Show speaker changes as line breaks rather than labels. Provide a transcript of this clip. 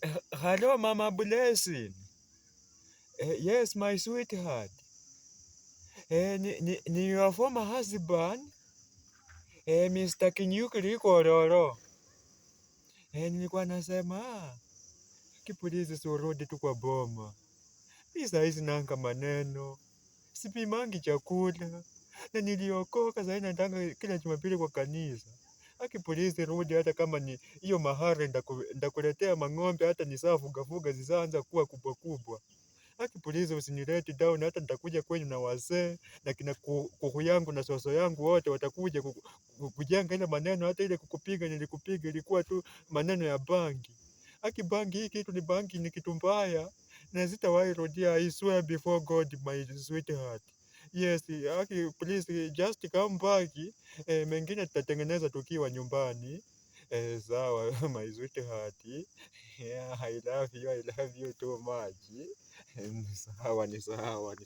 Hello, Mama Blessing. Yes, my sweetheart. Ni your former husband, Mr. Kinyukili Kororo. Nilikuwa nasema, kipulizi surudi tu kwa boma. Mimi saizi nanga maneno. Sipimangi chakula. Na niliokoka sasa nataka kila Jumapili kwa kanisa. Akipulizi rudi hata kama ni hiyo mahari ndakuletea mang'ombe hata nisafuga zisaanza kuwa kubwa kubwa. Haki please usinilete down, hata nitakuja kwenyu na wazee na kina kuku yangu na soso yangu wote watakuja kujenga ile maneno. Hata ile kukupiga nilikupiga ilikuwa tu maneno ya bangi. Haki bangi hii kitu ni bangi, ni kitu mbaya na sitawahi rudia. I swear before God, my sweetheart. Yes, haki please just come back. Mengine tutatengeneza tukiwa nyumbani. Sawa, my sweetheart. Yeah, I love you too much. Ni sawa, ni sawa, ni sawa.